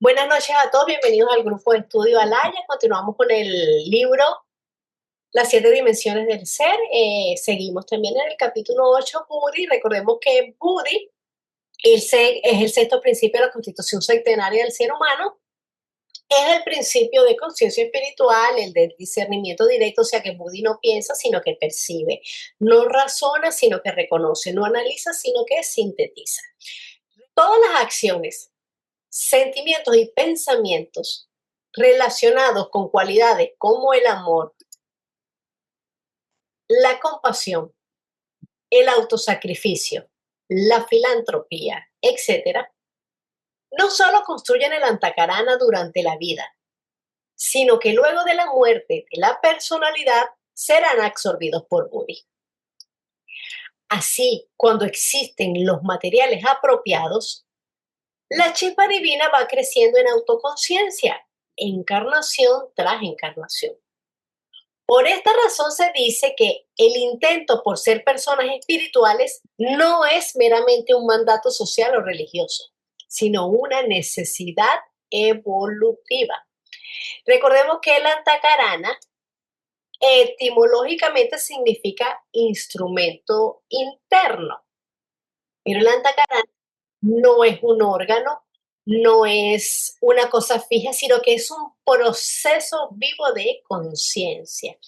Buenas noches a todos, bienvenidos al grupo de estudio Alaya. Continuamos con el libro Las siete dimensiones del ser. Seguimos también en el capítulo 8, Budi. Recordemos que Budi es el sexto principio de la constitución centenaria del ser humano. Es el principio de conciencia espiritual, el del discernimiento directo, o sea que Budi no piensa, sino que percibe. No razona, sino que reconoce. No analiza, sino que sintetiza. Todas las acciones, sentimientos y pensamientos relacionados con cualidades como el amor, la compasión, el autosacrificio, la filantropía, etcétera, no solo construyen el antakarana durante la vida, sino que luego de la muerte de la personalidad serán absorbidos por Budi. Así, cuando existen los materiales apropiados, la chispa divina va creciendo en autoconciencia, encarnación tras encarnación. Por esta razón se dice que el intento por ser personas espirituales no es meramente un mandato social o religioso, sino una necesidad evolutiva. Recordemos que el antakarana etimológicamente significa instrumento interno, pero el antakarana no es un órgano, no es una cosa fija, sino que es un proceso vivo de conciencia.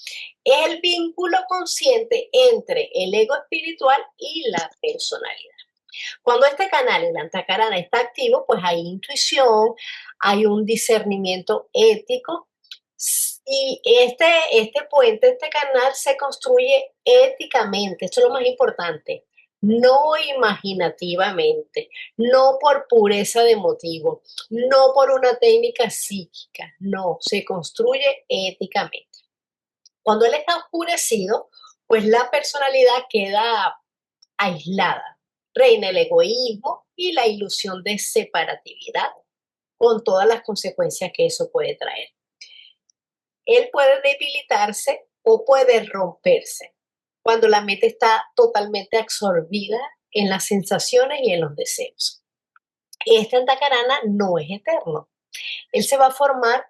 Es el vínculo consciente entre el ego espiritual y la personalidad. Cuando este canal, el antakarana, está activo, pues hay intuición, hay un discernimiento ético, y este puente, este canal se construye éticamente, esto es lo más importante, no imaginativamente, no por pureza de motivo, no por una técnica psíquica, no, se construye éticamente. Cuando él está oscurecido, pues la personalidad queda aislada. Reina el egoísmo y la ilusión de separatividad, con todas las consecuencias que eso puede traer. Él puede debilitarse o puede romperse cuando la mente está totalmente absorbida en las sensaciones y en los deseos. Este antakarana no es eterno. Él se va a formar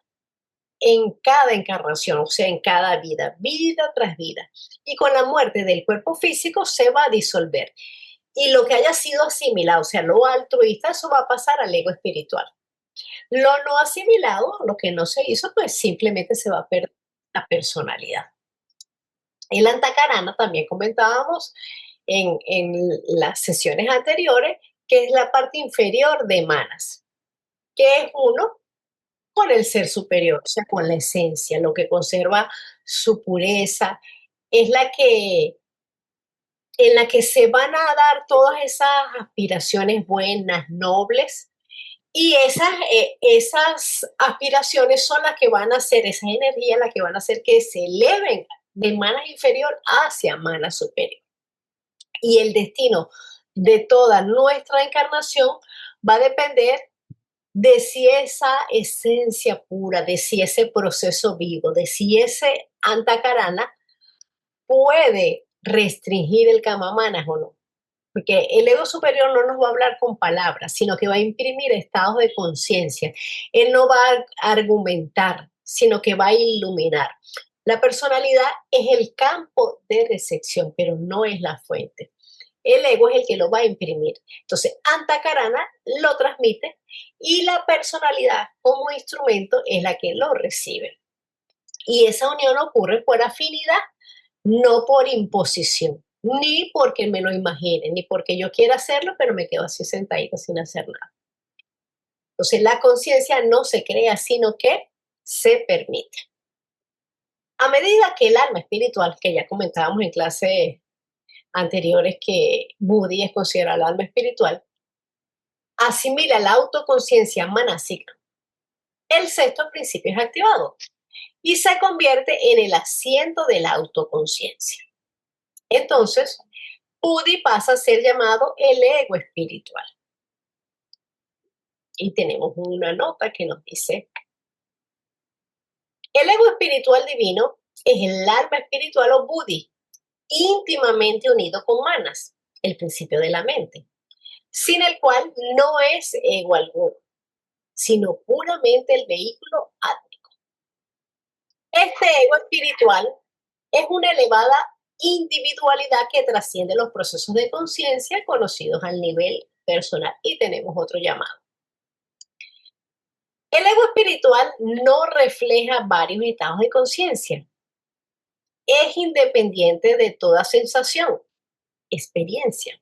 en cada encarnación, o sea, en cada vida, vida tras vida. Y con la muerte del cuerpo físico se va a disolver. Y lo que haya sido asimilado, o sea, lo altruista, eso va a pasar al ego espiritual. Lo no asimilado, lo que no se hizo, pues simplemente se va a perder la personalidad. El antakarana también comentábamos en las sesiones anteriores, que es la parte inferior de manas, que es uno con el ser superior, o sea, con la esencia, lo que conserva su pureza, es en la que se van a dar todas esas aspiraciones buenas, nobles, y esas aspiraciones son las que van a hacer, esas energías las que van a hacer que se eleven de mana inferior hacia mana superior. Y el destino de toda nuestra encarnación va a depender de si esa esencia pura, de si ese proceso vivo, de si ese antakarana puede restringir el kamamanas o no. Porque el ego superior no nos va a hablar con palabras, sino que va a imprimir estados de conciencia. Él no va a argumentar, sino que va a iluminar. La personalidad es el campo de recepción, pero no es la fuente. El ego es el que lo va a imprimir. Entonces, Antakarana lo transmite y la personalidad como instrumento es la que lo recibe. Y esa unión ocurre por afinidad, no por imposición, ni porque me lo imagine, ni porque yo quiera hacerlo, pero me quedo así sentadita sin hacer nada. Entonces, la conciencia no se crea, sino que se permite. A medida que el alma espiritual, que ya comentábamos en clases anteriores que Budi es considerado el alma espiritual, asimila la autoconciencia manásika, el sexto principio es activado y se convierte en el asiento de la autoconciencia. Entonces, Budi pasa a ser llamado el ego espiritual. Y tenemos una nota que nos dice, el ego espiritual divino es el alma espiritual o Budi, íntimamente unido con manas, el principio de la mente, sin el cual no es ego alguno. sino puramente el vehículo átmico. Este ego espiritual es una elevada individualidad que trasciende los procesos de conciencia conocidos al nivel personal. Y tenemos otro llamado. El ego espiritual no refleja varios estados de conciencia. Es independiente de toda sensación, experiencia.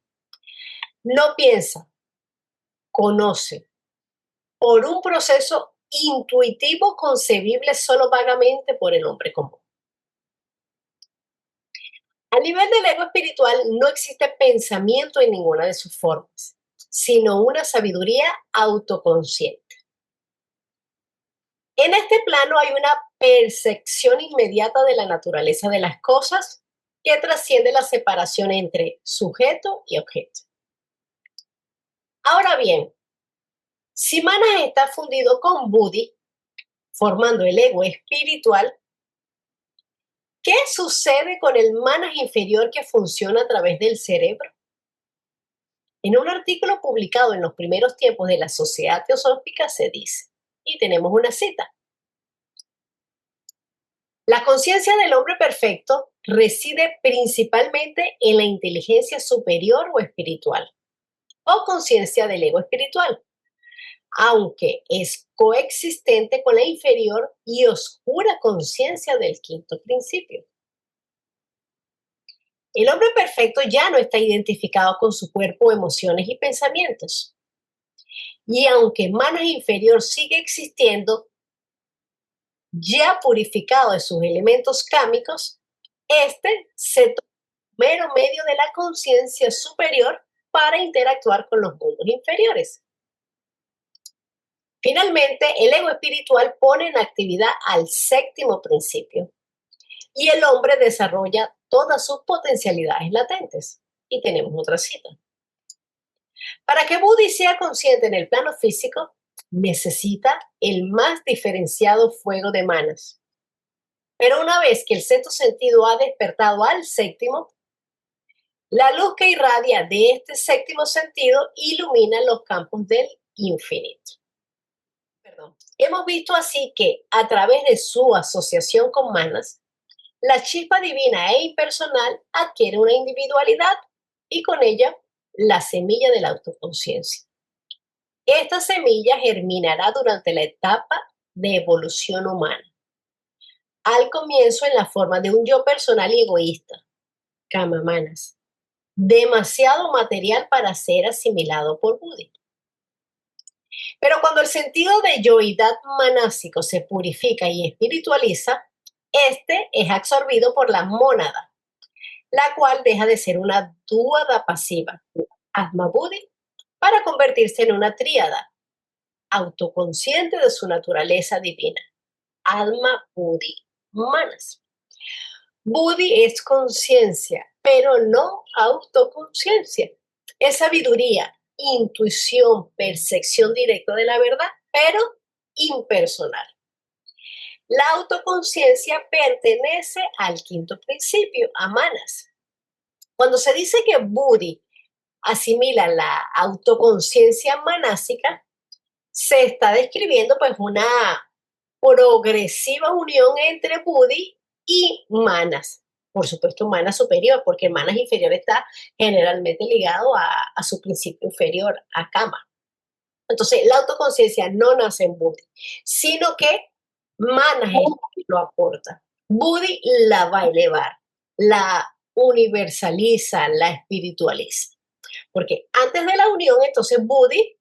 No piensa, conoce, por un proceso intuitivo concebible solo vagamente por el hombre común. A nivel del ego espiritual no existe pensamiento en ninguna de sus formas, sino una sabiduría autoconsciente. En este plano hay una percepción inmediata de la naturaleza de las cosas que trasciende la separación entre sujeto y objeto. Ahora bien, si Manas está fundido con Buddhi, formando el ego espiritual, ¿qué sucede con el Manas inferior que funciona a través del cerebro? En un artículo publicado en los primeros tiempos de la Sociedad Teosófica se dice, y tenemos una cita: la conciencia del hombre perfecto reside principalmente en la inteligencia superior o espiritual, o conciencia del ego espiritual, aunque es coexistente con la inferior y oscura conciencia del quinto principio. El hombre perfecto ya no está identificado con su cuerpo, emociones y pensamientos. Y aunque Manas inferior sigue existiendo, ya purificado de sus elementos cámicos, este se toma mero medio de la conciencia superior para interactuar con los mundos inferiores. Finalmente, el ego espiritual pone en actividad al séptimo principio y el hombre desarrolla todas sus potencialidades latentes. Y tenemos otra cita. Para que Buddhi sea consciente en el plano físico, necesita el más diferenciado fuego de Manas. Pero una vez que el sexto sentido ha despertado al séptimo, la luz que irradia de este séptimo sentido ilumina los campos del infinito. Hemos visto así que a través de su asociación con Manas, la chispa divina e impersonal adquiere una individualidad y con ella la semilla de la autoconciencia. Esta semilla germinará durante la etapa de evolución humana. Al comienzo en la forma de un yo personal y egoísta, Kama Manas, demasiado material para ser asimilado por Buddhi. Pero cuando el sentido de yoidad manásico se purifica y espiritualiza, este es absorbido por la mónada, la cual deja de ser una dúada pasiva, Atma Buddhi, para convertirse en una tríada, autoconsciente de su naturaleza divina, Atma Buddhi Manas. Buddhi es conciencia, pero no autoconciencia. Es sabiduría, intuición, percepción directa de la verdad, pero impersonal. La autoconciencia pertenece al quinto principio, a Manas. Cuando se dice que Buddhi asimila la autoconciencia manásica, se está describiendo pues una progresiva unión entre Buddhi y Manas. Por supuesto, Manas superior, porque Manas inferior está generalmente ligado a su principio inferior, a Kama. Entonces, la autoconciencia no nace en Buddhi, sino que Manas es el que lo aporta. Buddhi la va a elevar, la universaliza, la espiritualiza. Porque antes de la unión, entonces Buddhi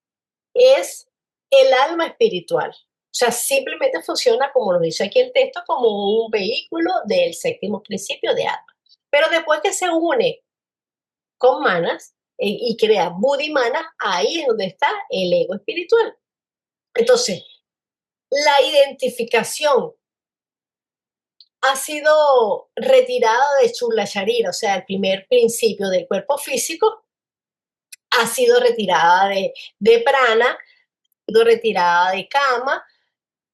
es el alma espiritual. O sea, simplemente funciona, como nos dice aquí el texto, como un vehículo del séptimo principio de alma. Pero después que se une con Manas y crea Buddhi Manas, ahí es donde está el ego espiritual. Entonces, la identificación ha sido retirada de Chula Sharira, o sea, el primer principio del cuerpo físico, ha sido retirada de prana, ha sido retirada de kama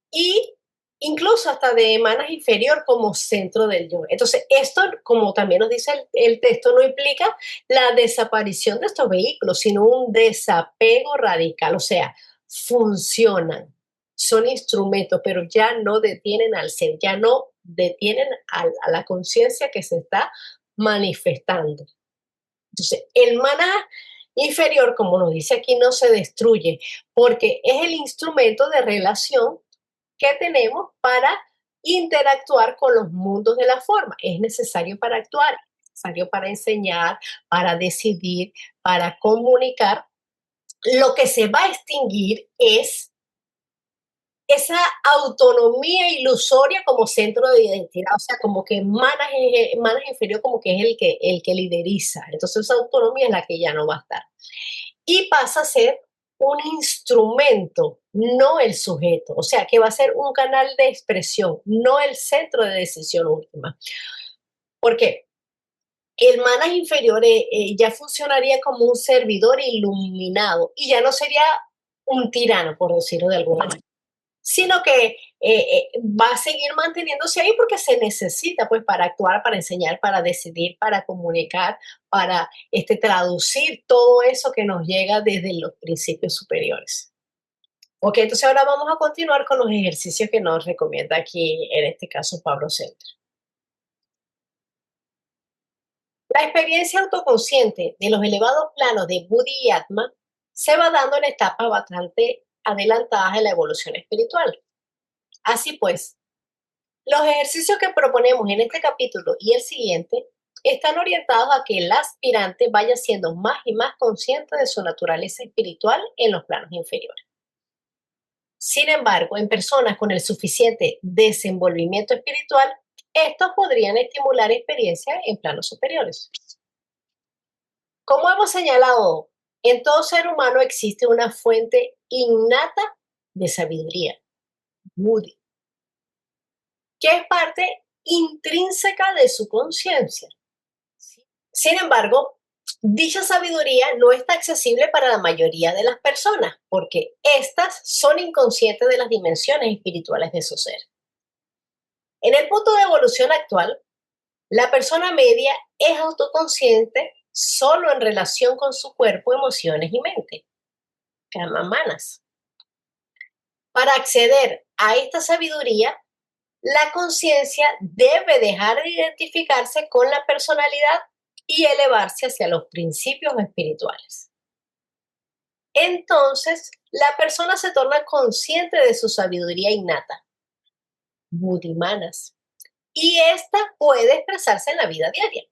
y incluso hasta de manas inferior como centro del yo. Entonces, esto, como también nos dice el texto, no implica la desaparición de estos vehículos, sino un desapego radical. O sea, funcionan, son instrumentos, pero ya no detienen al ser, ya no detienen a la conciencia que se está manifestando. Entonces, el maná inferior, como nos dice aquí, no se destruye porque es el instrumento de relación que tenemos para interactuar con los mundos de la forma. Es necesario para actuar, es necesario para enseñar, para decidir, para comunicar. Lo que se va a extinguir es esa autonomía ilusoria como centro de identidad, o sea, como que Manas inferior como que es el que lideriza. Entonces esa autonomía es la que ya no va a estar. Y pasa a ser un instrumento, no el sujeto. O sea, que va a ser un canal de expresión, no el centro de decisión última. ¿Por qué? El manas inferior ya funcionaría como un servidor iluminado y ya no sería un tirano, por decirlo de alguna manera, sino que va a seguir manteniéndose ahí porque se necesita pues para actuar, para enseñar, para decidir, para comunicar, para traducir todo eso que nos llega desde los principios superiores. Ok, entonces ahora vamos a continuar con los ejercicios que nos recomienda aquí, en este caso, Pablo Center. La experiencia autoconsciente de los elevados planos de Buddhi y Atma se va dando en etapas bastante adelantadas en la evolución espiritual. Así pues, los ejercicios que proponemos en este capítulo y el siguiente están orientados a que el aspirante vaya siendo más y más consciente de su naturaleza espiritual en los planos inferiores. Sin embargo, en personas con el suficiente desenvolvimiento espiritual, estos podrían estimular experiencias en planos superiores. Como hemos señalado, en todo ser humano existe una fuente innata de sabiduría, Buddhi, que es parte intrínseca de su conciencia. Sin embargo, dicha sabiduría no está accesible para la mayoría de las personas, porque éstas son inconscientes de las dimensiones espirituales de su ser. En el punto de evolución actual, la persona media es autoconsciente solo en relación con su cuerpo, emociones y mente, kama manas. Para acceder a esta sabiduría, la conciencia debe dejar de identificarse con la personalidad y elevarse hacia los principios espirituales. Entonces, la persona se torna consciente de su sabiduría innata, buddhimanas, y esta puede expresarse en la vida diaria.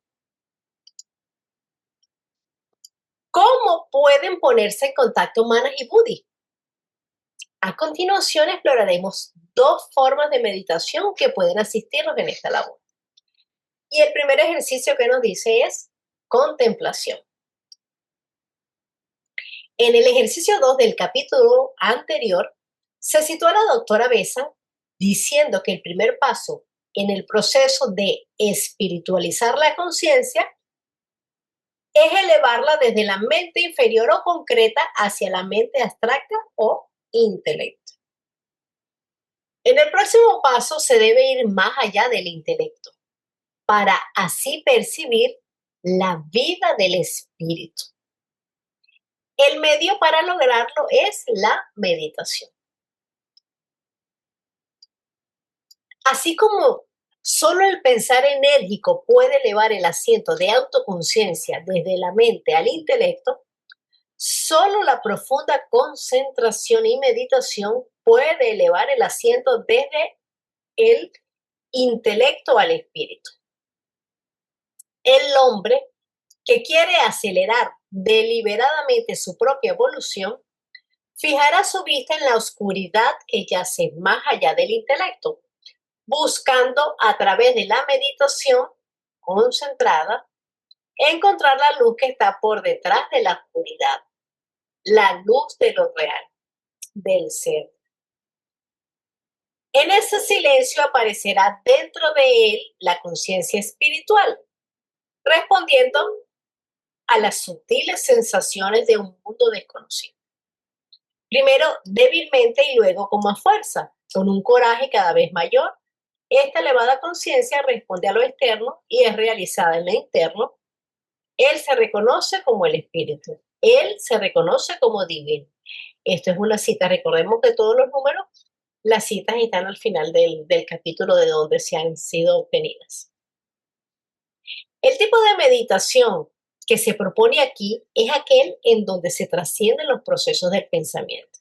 ¿Cómo pueden ponerse en contacto manas y buddhi? A continuación exploraremos dos formas de meditación que pueden asistirnos en esta labor. Y el primer ejercicio que nos dice es contemplación. En el ejercicio 2 del capítulo anterior, se sitúa la doctora Besa diciendo que el primer paso en el proceso de espiritualizar la conciencia es elevarla desde la mente inferior o concreta hacia la mente abstracta o intelecto. En el próximo paso se debe ir más allá del intelecto para así percibir la vida del espíritu. El medio para lograrlo es la meditación. Así como solo el pensar enérgico puede elevar el asiento de autoconciencia desde la mente al intelecto, solo la profunda concentración y meditación puede elevar el asiento desde el intelecto al espíritu. El hombre que quiere acelerar deliberadamente su propia evolución, fijará su vista en la oscuridad que yace más allá del intelecto, buscando a través de la meditación concentrada encontrar la luz que está por detrás de la oscuridad, la luz de lo real, del ser. En ese silencio aparecerá dentro de él la conciencia espiritual, respondiendo a las sutiles sensaciones de un mundo desconocido. Primero débilmente y luego con más fuerza, con un coraje cada vez mayor. Esta elevada conciencia responde a lo externo y es realizada en lo interno. Él se reconoce como el espíritu. Él se reconoce como divino. Esto es una cita, recordemos que todos los números, las citas están al final del capítulo de donde se han sido obtenidas. El tipo de meditación que se propone aquí es aquel en donde se trascienden los procesos del pensamiento.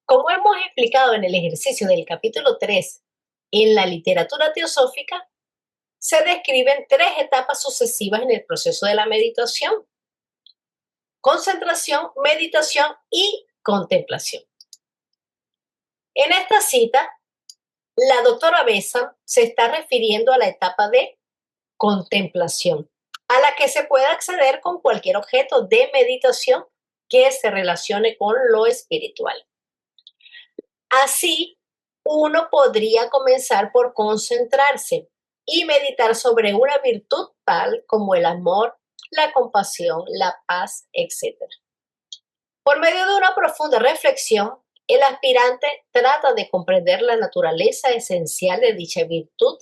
Como hemos explicado en el ejercicio del capítulo 3, en la literatura teosófica se describen tres etapas sucesivas en el proceso de la meditación: concentración, meditación y contemplación. En esta cita, la doctora Besant se está refiriendo a la etapa de contemplación, a la que se puede acceder con cualquier objeto de meditación que se relacione con lo espiritual. Así, uno podría comenzar por concentrarse y meditar sobre una virtud tal como el amor, la compasión, la paz, etc. Por medio de una profunda reflexión, el aspirante trata de comprender la naturaleza esencial de dicha virtud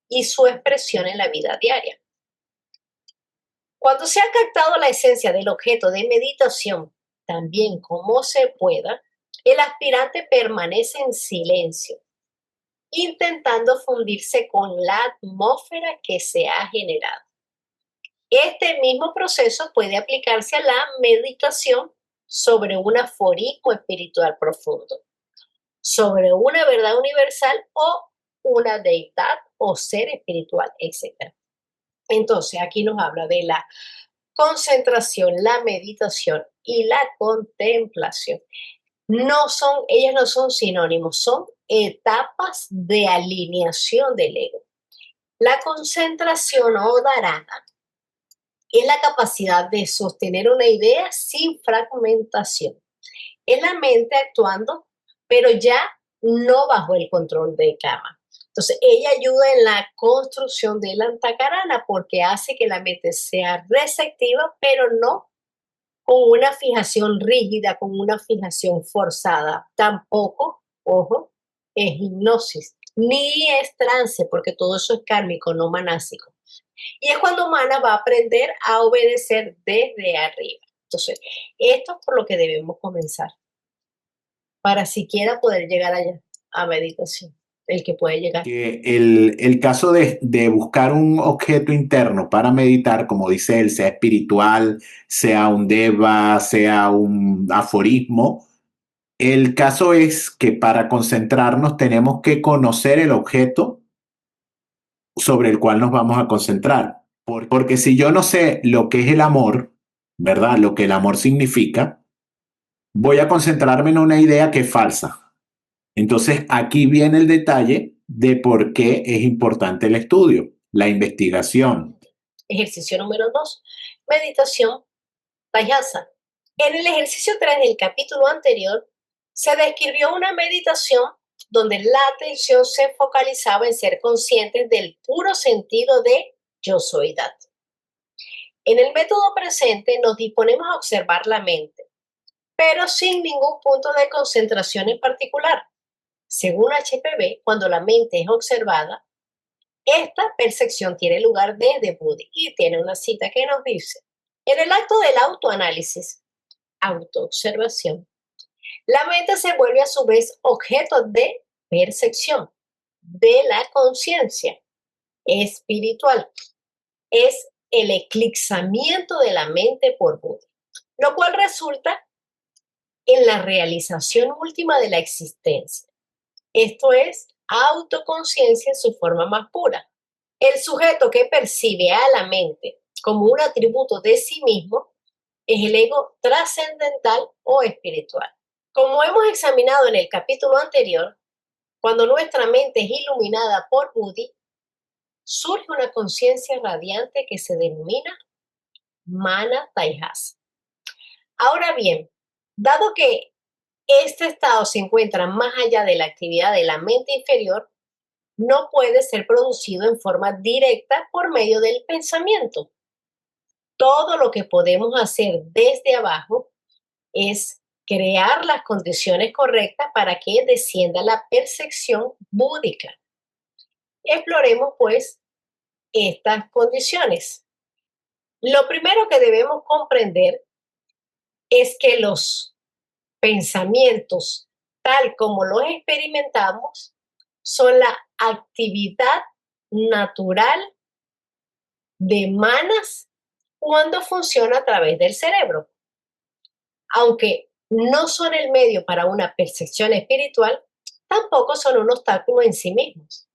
y su expresión en la vida diaria. Cuando se ha captado la esencia del objeto de meditación, también como se pueda, el aspirante permanece en silencio, intentando fundirse con la atmósfera que se ha generado. Este mismo proceso puede aplicarse a la meditación sobre un aforismo espiritual profundo, sobre una verdad universal o una deidad o ser espiritual, etc. Entonces, aquí nos habla de la concentración, la meditación y la contemplación. Ellas no son sinónimos, son etapas de alineación del ego. La concentración o dharana es la capacidad de sostener una idea sin fragmentación. Es la mente actuando, pero ya no bajo el control de Kama. Entonces, ella ayuda en la construcción del antakarana porque hace que la mente sea receptiva, pero no con una fijación rígida, con una fijación forzada. Tampoco, ojo, es hipnosis, ni es trance, porque todo eso es kármico, no manásico. Y es cuando Mana va a aprender a obedecer desde arriba. Entonces, esto es por lo que debemos comenzar, para siquiera poder llegar allá a meditación, el que puede llegar. Que el caso de buscar un objeto interno para meditar, como dice él, sea espiritual, sea un deva, sea un aforismo, el caso es que para concentrarnos tenemos que conocer el objeto sobre el cual nos vamos a concentrar. Porque si yo no sé lo que es el amor, ¿verdad? Lo que el amor significa, voy a concentrarme en una idea que es falsa. Entonces, aquí viene el detalle de por qué es importante el estudio, la investigación. Ejercicio número 2, meditación Vajasa. En el ejercicio 3 del capítulo anterior, se describió una meditación donde la atención se focalizaba en ser conscientes del puro sentido de yo soy Dat. En el método presente nos disponemos a observar la mente, pero sin ningún punto de concentración en particular. Según HPB, cuando la mente es observada, esta percepción tiene lugar desde Buddhi y tiene una cita que nos dice: en el acto del autoanálisis, autoobservación, la mente se vuelve a su vez objeto de percepción de la conciencia espiritual. Es el eclipsamiento de la mente por Buddha, lo cual resulta en la realización última de la existencia. Esto es autoconciencia en su forma más pura. El sujeto que percibe a la mente como un atributo de sí mismo es el ego trascendental o espiritual. Como hemos examinado en el capítulo anterior, cuando nuestra mente es iluminada por Buddhi, surge una conciencia radiante que se denomina Mana Taihasa. Ahora bien, dado que este estado se encuentra más allá de la actividad de la mente inferior, no puede ser producido en forma directa por medio del pensamiento. Todo lo que podemos hacer desde abajo es crear las condiciones correctas para que descienda la percepción búdica. Exploremos pues estas condiciones. Lo primero que debemos comprender es que los pensamientos, tal como los experimentamos, son la actividad natural de manas cuando funciona a través del cerebro. Aunque no son el medio para una percepción espiritual, tampoco son un obstáculo en sí mismos.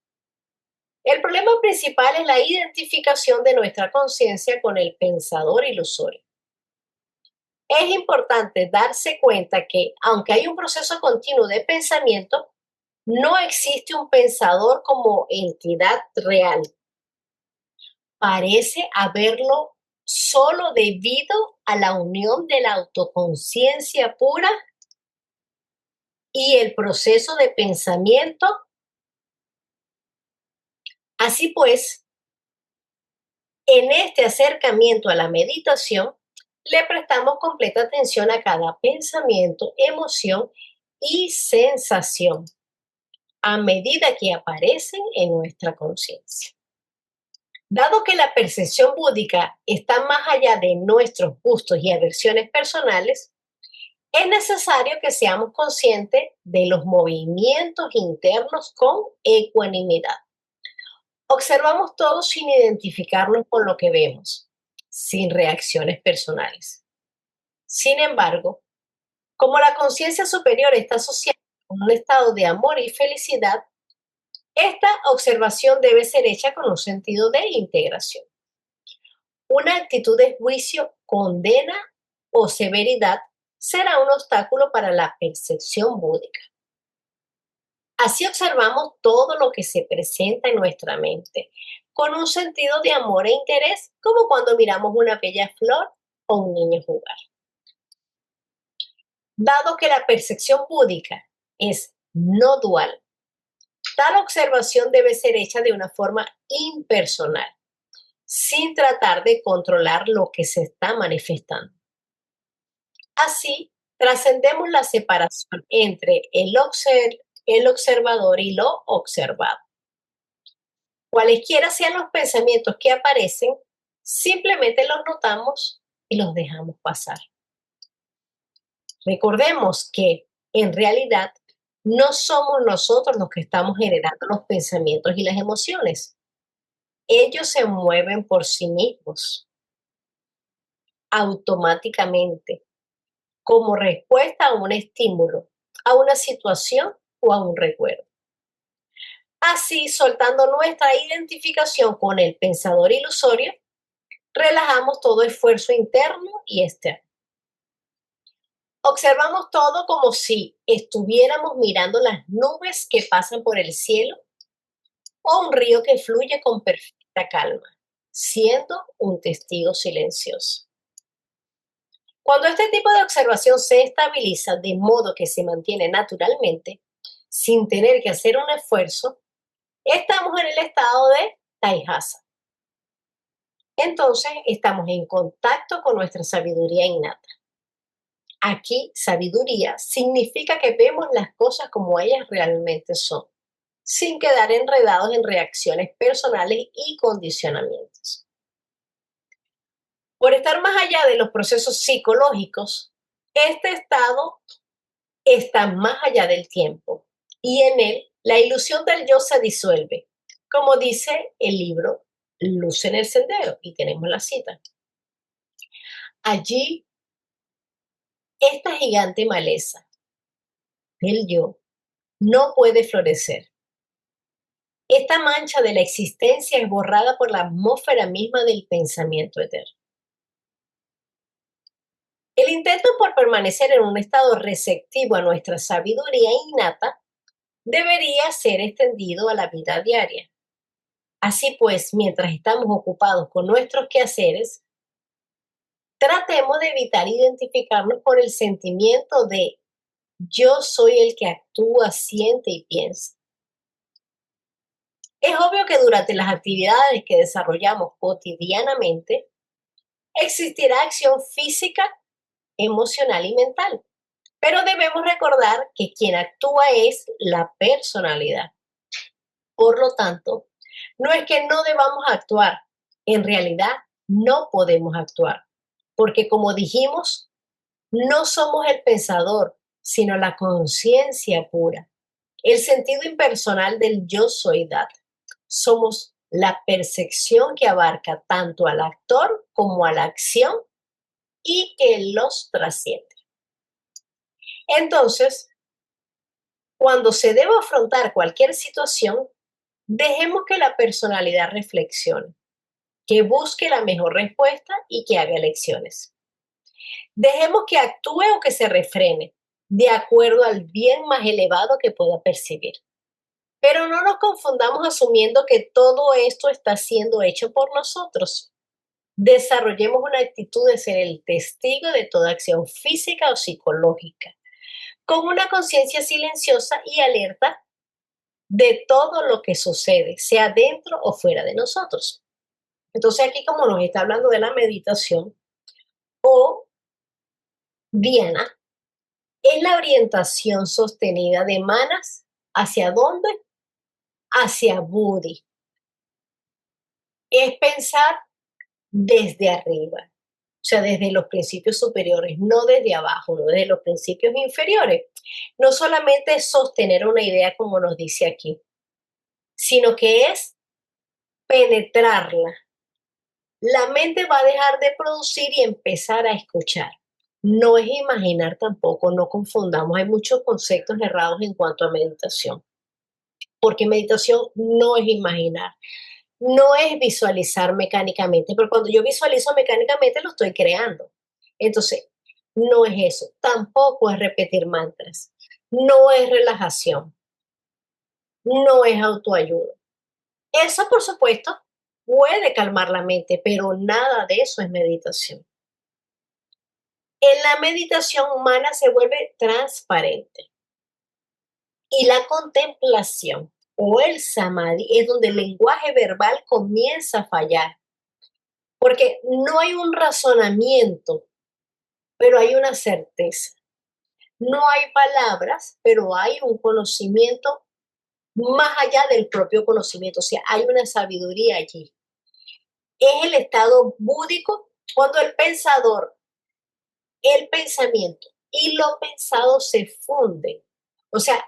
El problema principal es la identificación de nuestra conciencia con el pensador ilusorio. Es importante darse cuenta que, aunque hay un proceso continuo de pensamiento, no existe un pensador como entidad real. Parece haberlo solo debido a la unión de la autoconciencia pura y el proceso de pensamiento. Así pues, en este acercamiento a la meditación, le prestamos completa atención a cada pensamiento, emoción y sensación a medida que aparecen en nuestra conciencia. Dado que la percepción búdica está más allá de nuestros gustos y aversiones personales, es necesario que seamos conscientes de los movimientos internos con ecuanimidad. Observamos todo sin identificarnos con lo que vemos, sin reacciones personales. Sin embargo, como la conciencia superior está asociada con un estado de amor y felicidad, esta observación debe ser hecha con un sentido de integración. Una actitud de juicio, condena o severidad será un obstáculo para la percepción búdica. Así observamos todo lo que se presenta en nuestra mente, con un sentido de amor e interés, como cuando miramos una bella flor o un niño jugar. Dado que la percepción búdica es no dual, tal observación debe ser hecha de una forma impersonal, sin tratar de controlar lo que se está manifestando. Así, trascendemos la separación entre el observador y lo observado. Cualesquiera sean los pensamientos que aparecen, simplemente los notamos y los dejamos pasar. Recordemos que, en realidad, no somos nosotros los que estamos generando los pensamientos y las emociones. Ellos se mueven por sí mismos, automáticamente, como respuesta a un estímulo, a una situación o a un recuerdo. Así, soltando nuestra identificación con el pensador ilusorio, relajamos todo esfuerzo interno y externo. Observamos todo como si estuviéramos mirando las nubes que pasan por el cielo o un río que fluye con perfecta calma, siendo un testigo silencioso. Cuando este tipo de observación se estabiliza de modo que se mantiene naturalmente, sin tener que hacer un esfuerzo, estamos en el estado de Taihasa. Entonces estamos en contacto con nuestra sabiduría innata. Aquí, sabiduría significa que vemos las cosas como ellas realmente son, sin quedar enredados en reacciones personales y condicionamientos. Por estar más allá de los procesos psicológicos, este estado está más allá del tiempo y en él la ilusión del yo se disuelve, como dice el libro Luz en el Sendero, y tenemos la cita. Allí, esta gigante maleza del yo no puede florecer. Esta mancha de la existencia es borrada por la atmósfera misma del pensamiento eterno. El intento por permanecer en un estado receptivo a nuestra sabiduría innata debería ser extendido a la vida diaria. Así pues, mientras estamos ocupados con nuestros quehaceres, tratemos de evitar identificarnos con el sentimiento de yo soy el que actúa, siente y piensa. Es obvio que durante las actividades que desarrollamos cotidianamente, existirá acción física, emocional y mental, pero debemos recordar que quien actúa es la personalidad. Por lo tanto, no es que no debamos actuar, en realidad no podemos actuar, porque como dijimos, no somos el pensador sino la conciencia pura, el sentido impersonal del yo soy data. Somos la percepción que abarca tanto al actor como a la acción y que los trasciende. Entonces, cuando se deba afrontar cualquier situación, dejemos que la personalidad reflexione, que busque la mejor respuesta y que haga elecciones. Dejemos que actúe o que se refrene, de acuerdo al bien más elevado que pueda percibir. Pero no nos confundamos asumiendo que todo esto está siendo hecho por nosotros. Desarrollemos una actitud de ser el testigo de toda acción física o psicológica, con una conciencia silenciosa y alerta de todo lo que sucede, sea dentro o fuera de nosotros. Entonces aquí como nos está hablando de la meditación, o Diana, es la orientación sostenida de Manas hacia dónde, hacia Buddhi. Es pensar desde arriba, o sea, desde los principios superiores, no desde abajo, no desde los principios inferiores. No solamente es sostener una idea como nos dice aquí, sino que es penetrarla. La mente va a dejar de producir y empezar a escuchar. No es imaginar tampoco, no confundamos. Hay muchos conceptos errados en cuanto a meditación, porque meditación no es imaginar, no es visualizar mecánicamente, pero cuando yo visualizo mecánicamente lo estoy creando. Entonces, no es eso, tampoco es repetir mantras, no es relajación, no es autoayuda. Eso, por supuesto, puede calmar la mente, pero nada de eso es meditación. En la meditación humana se vuelve transparente y la contemplación o el samadhi es donde el lenguaje verbal comienza a fallar, porque no hay un razonamiento, pero hay una certeza. No hay palabras, pero hay un conocimiento más allá del propio conocimiento, o sea, hay una sabiduría allí. Es el estado búdico cuando el pensador, el pensamiento y lo pensado se funden. O sea,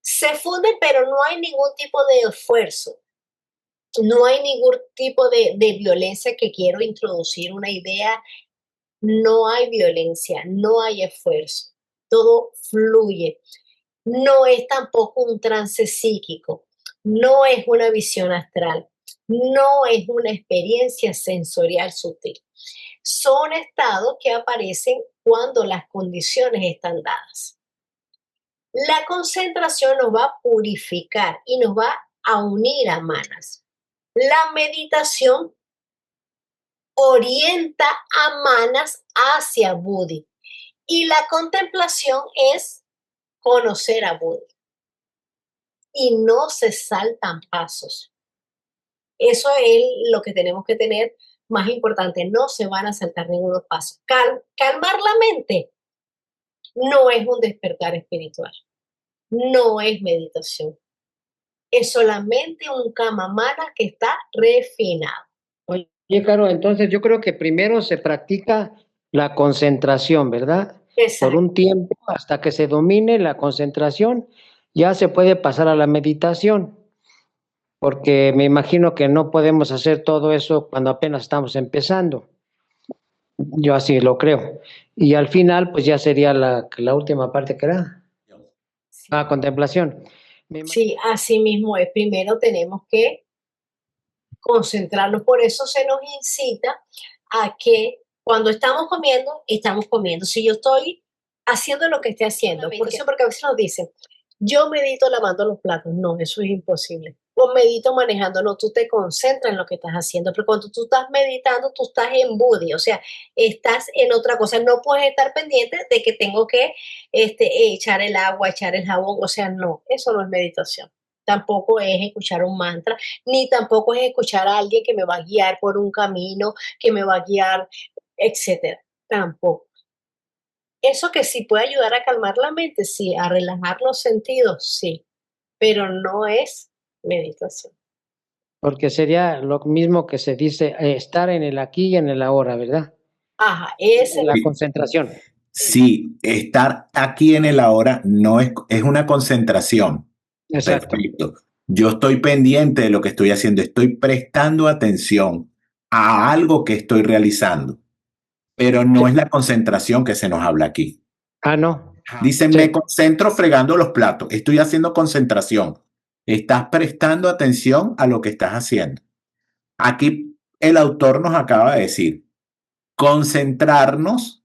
se funden, pero no hay ningún tipo de esfuerzo, no hay ningún tipo de violencia que quiero introducir una idea, no hay violencia, no hay esfuerzo, todo fluye. No es tampoco un trance psíquico, no es una visión astral, no es una experiencia sensorial sutil. Son estados que aparecen cuando las condiciones están dadas. La concentración nos va a purificar y nos va a unir a Manas. La meditación orienta a Manas hacia Buddhi y la contemplación es conocer a Buddhi. Y no se saltan pasos. Eso es lo que tenemos que tener más importante. No se van a saltar ninguno paso. Calmar la mente no es un despertar espiritual. No es meditación. Es solamente un kamamana que está refinado. Oye, Caro, entonces yo creo que primero se practica la concentración, ¿verdad? Por un tiempo, hasta que se domine la concentración, ya se puede pasar a la meditación, porque me imagino que no podemos hacer todo eso cuando apenas estamos empezando. Yo así lo creo. Y al final, pues ya sería la última parte que era. La contemplación. Sí, así mismo es. Primero tenemos que concentrarnos. Por eso se nos incita a que cuando estamos comiendo, estamos comiendo. Si yo estoy haciendo lo que esté haciendo, porque a veces nos dicen, yo medito lavando los platos. No, eso es imposible. O medito manejando. No, tú te concentras en lo que estás haciendo. Pero cuando tú estás meditando, tú estás en Buddhi, o sea, estás en otra cosa. No puedes estar pendiente de que tengo que echar el agua, echar el jabón. O sea, no, eso no es meditación. Tampoco es escuchar un mantra, ni tampoco es escuchar a alguien que me va a guiar por un camino, que me va a guiar, etcétera. Tampoco. Eso que sí puede ayudar a calmar la mente, sí, a relajar los sentidos, sí, pero no es meditación. Porque sería lo mismo que se dice estar en el aquí y en el ahora, ¿verdad? Ajá, esa es la concentración. Sí, estar aquí en el ahora no es una concentración. Exacto. Perfecto. Yo estoy pendiente de lo que estoy haciendo, estoy prestando atención a algo que estoy realizando, pero no es la concentración que se nos habla aquí. Ah, no. Dicen, Sí. me concentro fregando los platos, estoy haciendo concentración. Estás prestando atención a lo que estás haciendo. Aquí el autor nos acaba de decir, concentrarnos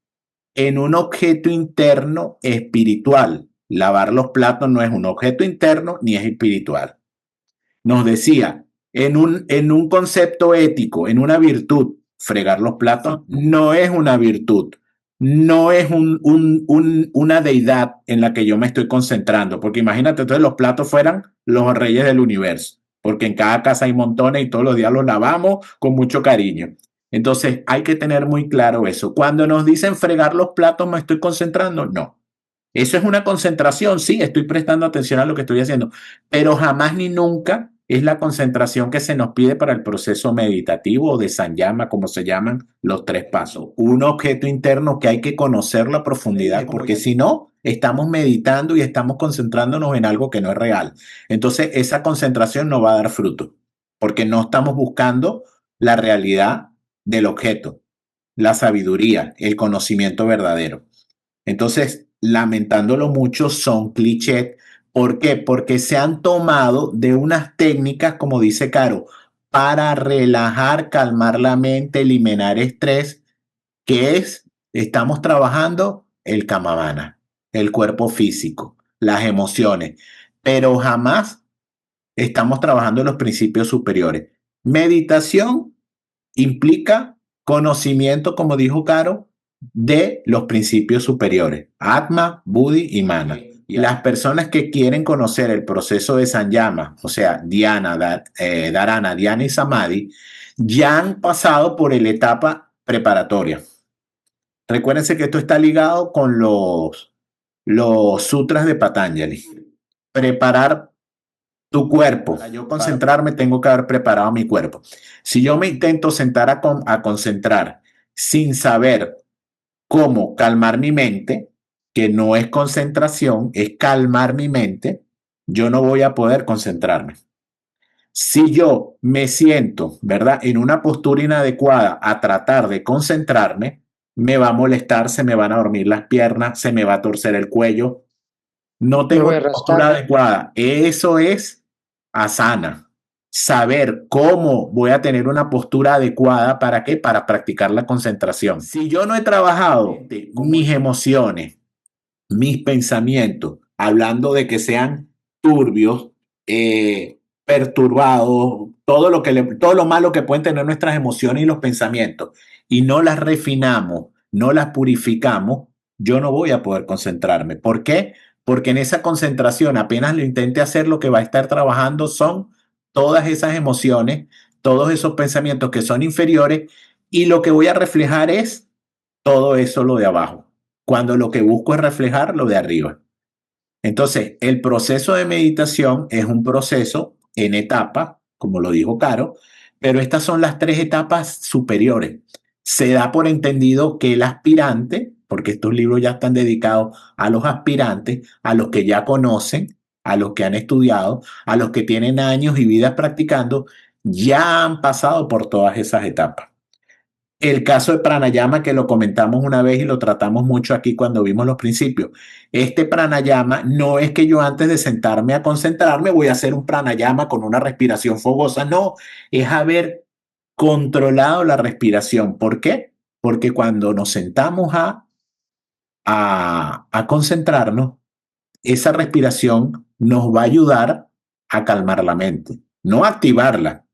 en un objeto interno espiritual. Lavar los platos no es un objeto interno ni es espiritual. Nos decía, en un concepto ético, en una virtud, fregar los platos no es una virtud, no es una deidad en la que yo me estoy concentrando, porque imagínate, entonces los platos fueran los reyes del universo, porque en cada casa hay montones y todos los días los lavamos con mucho cariño. Entonces hay que tener muy claro eso. Cuando nos dicen fregar los platos, ¿me estoy concentrando? No. Eso es una concentración, sí, estoy prestando atención a lo que estoy haciendo, pero jamás ni nunca es la concentración que se nos pide para el proceso meditativo o de Sanyama, como se llaman los 3 pasos. Un objeto interno que hay que conocerlo a profundidad, porque si no, estamos meditando y estamos concentrándonos en algo que no es real. Entonces, esa concentración no va a dar fruto, porque no estamos buscando la realidad del objeto, la sabiduría, el conocimiento verdadero. Entonces, lamentándolo mucho, son clichés. ¿Por qué? Porque se han tomado de unas técnicas, como dice Caro, para relajar, calmar la mente, eliminar estrés, que es, estamos trabajando el Kamavana, el cuerpo físico, las emociones, pero jamás estamos trabajando en los principios superiores. Meditación implica conocimiento, como dijo Caro, de los principios superiores, Atma, Buddhi y Mana. Las personas que quieren conocer el proceso de Sanyama, o sea, Dhyana, Dharana, Dhyana y Samadhi, ya han pasado por la etapa preparatoria. Recuérdense que esto está ligado con los sutras de Patanjali. Preparar tu cuerpo. Para yo concentrarme, tengo que haber preparado mi cuerpo. Si yo me intento sentar a concentrar sin saber cómo calmar mi mente, que no es concentración, es calmar mi mente, yo no voy a poder concentrarme. Si yo me siento, ¿verdad?, en una postura inadecuada a tratar de concentrarme, me va a molestar, se me van a dormir las piernas, se me va a torcer el cuello. No tengo la postura adecuada. Eso es asana. Saber cómo voy a tener una postura adecuada, ¿para qué? Para practicar la concentración. Si yo no he trabajado mis emociones, mis pensamientos, hablando de que sean turbios, perturbados, todo lo malo que pueden tener nuestras emociones y los pensamientos, y no las refinamos, no las purificamos, yo no voy a poder concentrarme. ¿Por qué? Porque en esa concentración, apenas lo intente hacer, lo que va a estar trabajando son todas esas emociones, todos esos pensamientos que son inferiores, y lo que voy a reflejar es todo eso, lo de abajo, cuando lo que busco es reflejar lo de arriba. Entonces, el proceso de meditación es un proceso en etapas, como lo dijo Caro, pero estas son las 3 etapas superiores. Se da por entendido que el aspirante, porque estos libros ya están dedicados a los aspirantes, a los que ya conocen, a los que han estudiado, a los que tienen años y vidas practicando, ya han pasado por todas esas etapas. El caso de pranayama, que lo comentamos una vez y lo tratamos mucho aquí cuando vimos los principios. Este pranayama no es que yo antes de sentarme a concentrarme voy a hacer un pranayama con una respiración fogosa, no, es haber controlado la respiración. ¿Por qué? Porque cuando nos sentamos a concentrarnos, esa respiración nos va a ayudar a calmar la mente, no a activarla,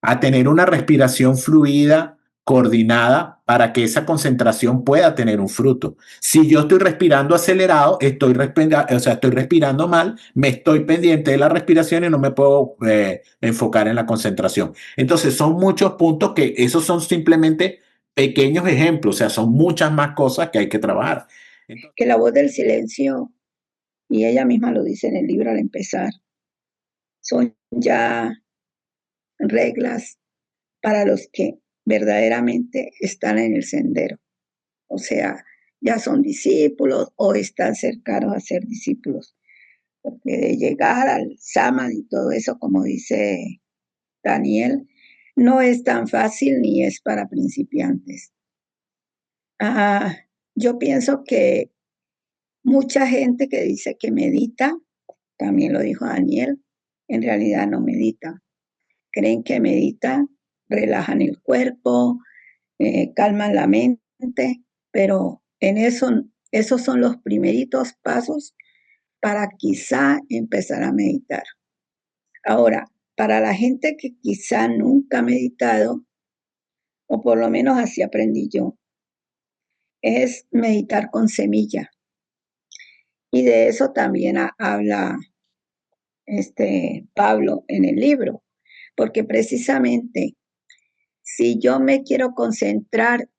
a tener una respiración fluida, coordinada, para que esa concentración pueda tener un fruto. Si yo estoy respirando acelerado, estoy respirando mal, me estoy pendiente de la respiración y no me puedo enfocar en la concentración. Entonces, son muchos puntos que esos son simplemente pequeños ejemplos, o sea, son muchas más cosas que hay que trabajar. Entonces, que la voz del silencio, y ella misma lo dice en el libro al empezar, son ya reglas para los que verdaderamente están en el sendero. O sea, ya son discípulos o están cercanos a ser discípulos. Porque de llegar al Samadhi y todo eso, como dice Daniel, no es tan fácil ni es para principiantes. Yo pienso que mucha gente que dice que medita, también lo dijo Daniel, en realidad no medita. Creen que medita, relajan el cuerpo, calman la mente, pero en eso, esos son los primeritos pasos para quizá empezar a meditar. Ahora, para la gente que quizá nunca ha meditado, o por lo menos así aprendí yo, es meditar con semilla. Y de eso también habla Pablo en el libro, porque precisamente si yo me quiero concentrar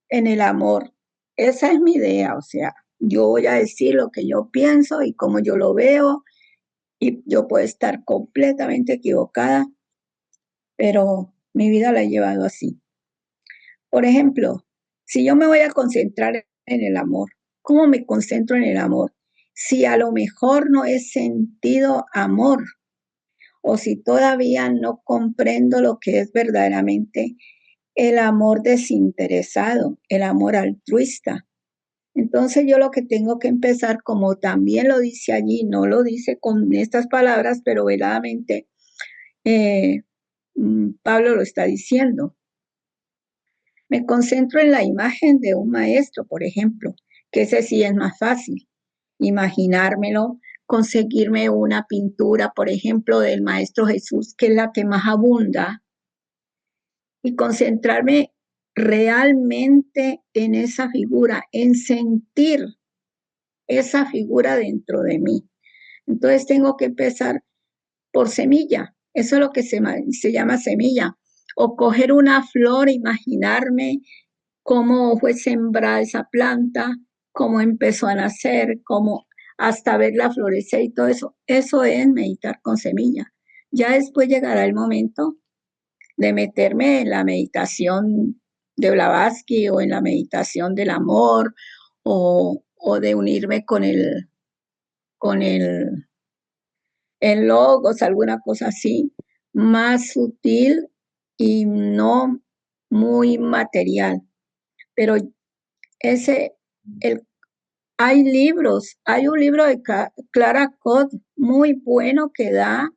en el amor, esa es mi idea, o sea, yo voy a decir lo que yo pienso y cómo yo lo veo, y yo puedo estar completamente equivocada, pero mi vida la he llevado así. Por ejemplo, si yo me voy a concentrar en el amor, ¿cómo me concentro en el amor? Si a lo mejor no he sentido amor o si todavía no comprendo lo que es verdaderamente el amor desinteresado, el amor altruista. Entonces yo lo que tengo que empezar, como también lo dice allí, no lo dice con estas palabras, pero veladamente Pablo lo está diciendo. Me concentro en la imagen de un maestro, por ejemplo, que ese sí es más fácil. Imaginármelo, conseguirme una pintura, por ejemplo, del Maestro Jesús, que es la que más abunda, y concentrarme realmente en esa figura, en sentir esa figura dentro de mí. Entonces tengo que empezar por semilla. Eso es lo que se llama semilla. O coger una flor, imaginarme cómo fue sembrada esa planta, cómo empezó a nacer, cómo hasta verla florecer y todo eso. Eso es meditar con semilla. Ya después llegará el momento de meterme en la meditación de Blavatsky o en la meditación del amor o de unirme con el logos, alguna cosa así, más sutil y no muy material. Pero hay libros, hay un libro de Clara Cod muy bueno que da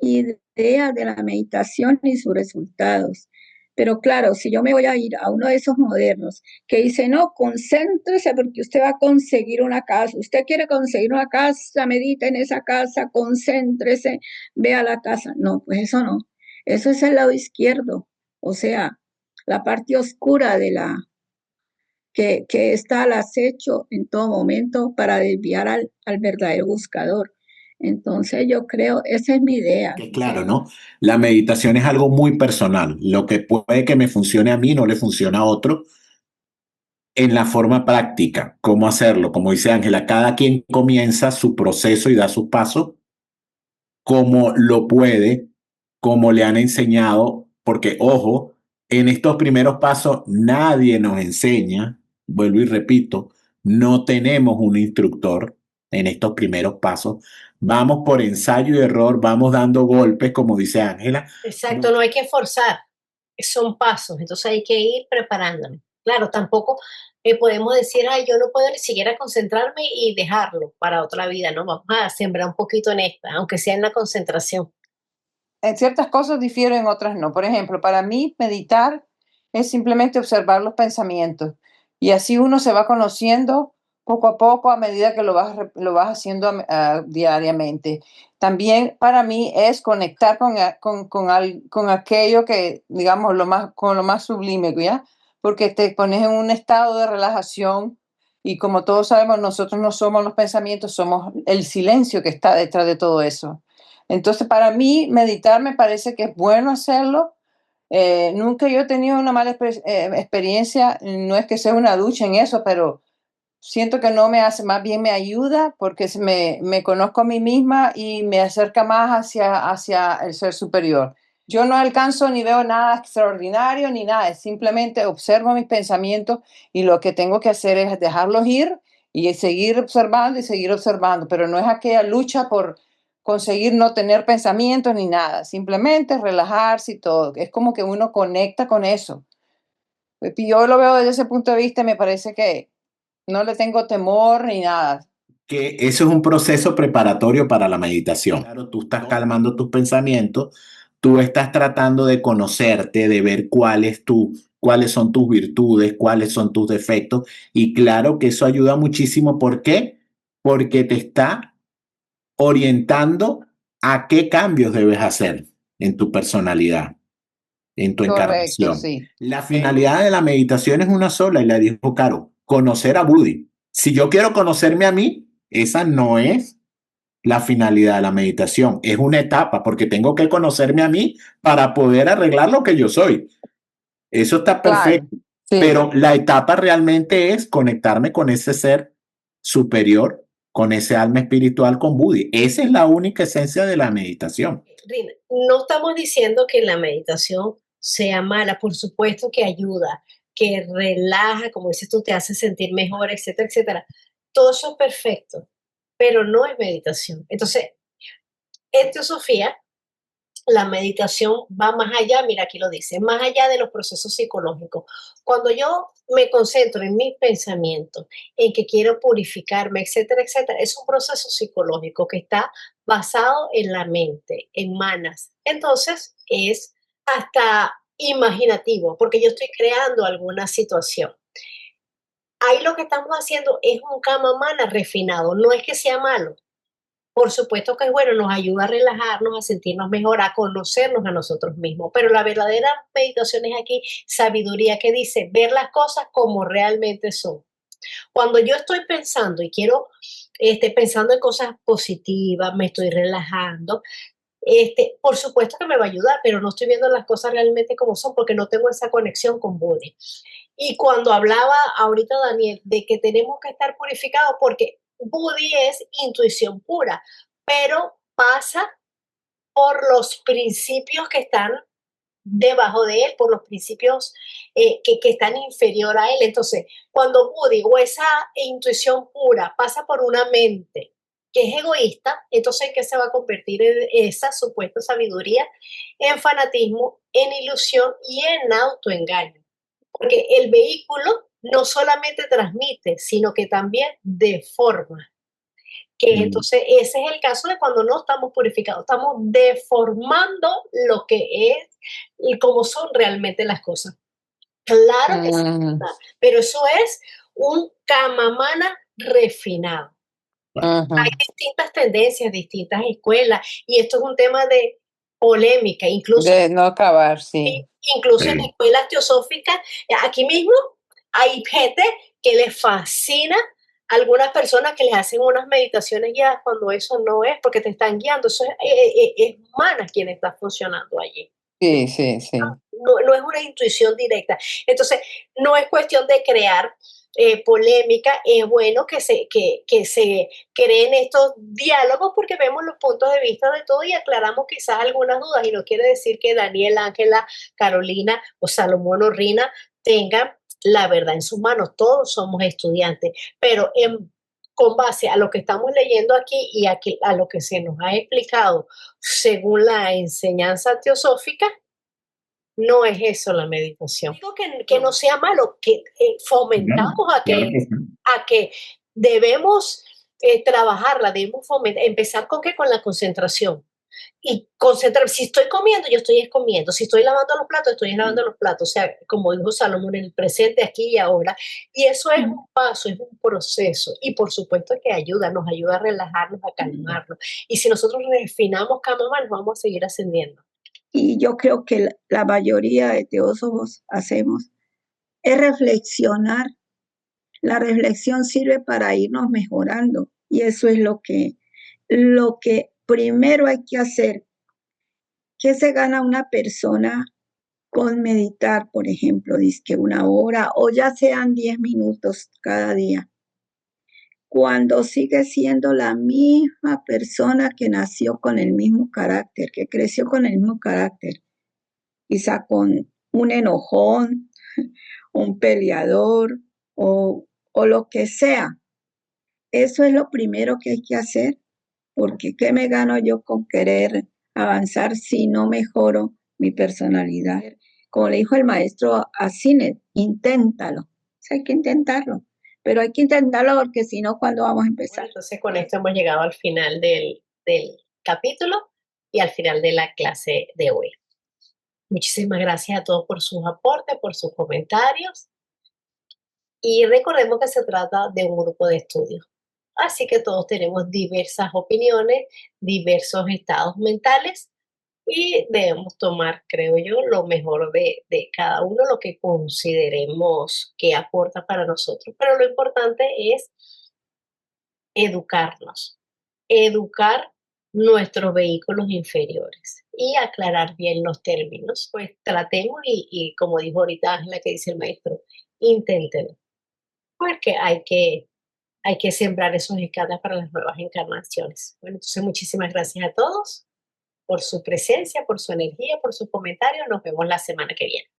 ideas de la meditación y sus resultados. Pero claro, si yo me voy a ir a uno de esos modernos que dice, no, concéntrese porque usted va a conseguir una casa, usted quiere conseguir una casa, medita en esa casa, concéntrese, vea la casa. No, pues eso no, eso es el lado izquierdo, o sea, la parte oscura de que está al acecho en todo momento para desviar al verdadero buscador. Entonces yo creo, esa es mi idea. Que claro, ¿no? La meditación es algo muy personal. Lo que puede que me funcione a mí no le funciona a otro en la forma práctica. ¿Cómo hacerlo? Como dice Ángela, cada quien comienza su proceso y da sus pasos como lo puede, como le han enseñado, porque ojo, en estos primeros pasos nadie nos enseña, vuelvo y repito, no tenemos un instructor en estos primeros pasos. Vamos por ensayo y error, vamos dando golpes, como dice Ángela. Exacto, no hay que forzar, son pasos, entonces hay que ir preparándome. Claro, tampoco podemos decir, ay, yo no puedo ni siquiera concentrarme y dejarlo para otra vida, ¿no? Vamos a sembrar un poquito en esta, aunque sea en la concentración. En ciertas cosas difiero, en otras no. Por ejemplo, para mí meditar es simplemente observar los pensamientos y así uno se va conociendo poco a poco a medida que lo vas haciendo diariamente. También para mí es conectar con aquello que, digamos, con lo más sublime, ¿ya? Porque te pones en un estado de relajación y como todos sabemos, nosotros no somos los pensamientos, somos el silencio que está detrás de todo eso. Entonces, para mí, meditar me parece que es bueno hacerlo. Nunca yo he tenido una mala experiencia, no es que sea una ducha en eso, pero siento que no me hace, más bien me ayuda porque me conozco a mí misma y me acerca más hacia el ser superior. yo no alcanzo ni veo nada extraordinario ni nada, simplemente observo mis pensamientos y lo que tengo que hacer es dejarlos ir y seguir observando, pero no es aquella lucha por conseguir no tener pensamientos ni nada, simplemente relajarse y todo. Es como que uno conecta con eso. Yo lo veo desde ese punto de vista, me parece que no le tengo temor ni nada. Que eso es un proceso preparatorio para la meditación. Claro, tú estás calmando tus pensamientos, tú estás tratando de conocerte, de ver cuáles son tus virtudes, cuáles son tus defectos, y claro que eso ayuda muchísimo. ¿Por qué? Porque te está orientando a qué cambios debes hacer en tu personalidad, en tu Correcto, encarnación. sí. La finalidad de la meditación es una sola, y la dijo Caro: conocer a Budi. Si yo quiero conocerme a mí, esa no es la finalidad de la meditación, es una etapa, porque tengo que conocerme a mí para poder arreglar lo que yo soy. Eso está perfecto, Claro, sí. pero la etapa realmente es conectarme con ese ser superior, con ese alma espiritual, con Budi. Esa es la única esencia de la meditación. Rina, no estamos diciendo que la meditación sea mala, por supuesto que ayuda, que relaja, como dices tú, te hace sentir mejor, etcétera, etcétera. Todo eso es perfecto, pero no es meditación. Entonces, en Teosofía, la meditación va más allá, mira aquí lo dice, más allá de los procesos psicológicos. Cuando yo me concentro en mis pensamientos, en que quiero purificarme, etcétera, etcétera, es un proceso psicológico que está basado en la mente, en manas. Entonces es hasta imaginativo, porque yo estoy creando alguna situación. Ahí lo que estamos haciendo es un kama mana refinado, no es que sea malo, por supuesto que es bueno, nos ayuda a relajarnos, a sentirnos mejor, a conocernos a nosotros mismos, pero la verdadera meditación es aquí sabiduría que dice ver las cosas como realmente son. Cuando yo estoy pensando y quiero, pensando en cosas positivas, me estoy relajando, por supuesto que me va a ayudar, pero no estoy viendo las cosas realmente como son porque no tengo esa conexión con Buda. Y cuando hablaba ahorita Daniel de que tenemos que estar purificados porque Budi es intuición pura, pero pasa por los principios que están debajo de él, por los principios que están inferior a él. Entonces, cuando Budi o esa intuición pura pasa por una mente que es egoísta, entonces ¿qué se va a convertir en esa supuesta sabiduría? En fanatismo, en ilusión y en autoengaño. Porque el vehículo no solamente transmite, sino que también deforma. Que entonces ese es el caso de cuando no estamos purificados, estamos deformando lo que es y cómo son realmente las cosas. Claro que sí, pero eso es un kamamana refinado. Hay distintas tendencias, distintas escuelas, y esto es un tema de polémica, incluso de no acabar, sí. Incluso en escuelas teosóficas, aquí mismo hay gente que les fascina, algunas personas que les hacen unas meditaciones guiadas cuando eso no es, porque te están guiando, eso es mana quien está funcionando allí. Sí, sí, sí. No es una intuición directa. Entonces, no es cuestión de crear polémica, es bueno que se creen estos diálogos porque vemos los puntos de vista de todo y aclaramos quizás algunas dudas. Y no quiere decir que Daniel, Ángela, Carolina o Salomón o Rina tengan la verdad en sus manos. Todos somos estudiantes, pero con base a lo que estamos leyendo aquí y a lo que se nos ha explicado según la enseñanza teosófica, no es eso la meditación. Digo que no sea malo, que fomentamos a que debemos trabajarla, debemos empezar con qué, con la concentración. Y concentrar, si estoy comiendo, yo estoy comiendo, si estoy lavando los platos, estoy lavando los platos, o sea, como dijo Salomón, en el presente, aquí y ahora, y eso es un paso, es un proceso, y por supuesto que ayuda, nos ayuda a relajarnos, a calmarnos, y si nosotros refinamos cada vez, vamos a seguir ascendiendo. Y yo creo que la mayoría de teósofos hacemos es reflexionar. La reflexión sirve para irnos mejorando y eso es lo que primero hay que hacer. ¿Qué se gana una persona con meditar, por ejemplo, dizque 1 hora o ya sean 10 minutos cada día? Cuando sigue siendo la misma persona que nació con el mismo carácter, que creció con el mismo carácter, quizá con un enojón, un peleador o lo que sea. Eso es lo primero que hay que hacer, porque ¿qué me gano yo con querer avanzar si no mejoro mi personalidad? Como le dijo el maestro a Sinet, inténtalo. O sea, hay que intentarlo, pero hay que intentarlo porque si no, ¿cuándo vamos a empezar? Bueno, entonces con esto hemos llegado al final del capítulo y al final de la clase de hoy. Muchísimas gracias a todos por sus aportes, por sus comentarios. Y recordemos que se trata de un grupo de estudio. Así que todos tenemos diversas opiniones, diversos estados mentales y debemos tomar, creo yo, lo mejor de cada uno, lo que consideremos que aporta para nosotros. Pero lo importante es educarnos, educar nuestros vehículos inferiores y aclarar bien los términos. Pues tratemos y como dijo ahorita Ángela, que dice el maestro, inténtenlo, porque hay que sembrar esos escalas para las nuevas encarnaciones. Bueno, entonces muchísimas gracias a todos por su presencia, por su energía, por sus comentarios. Nos vemos la semana que viene.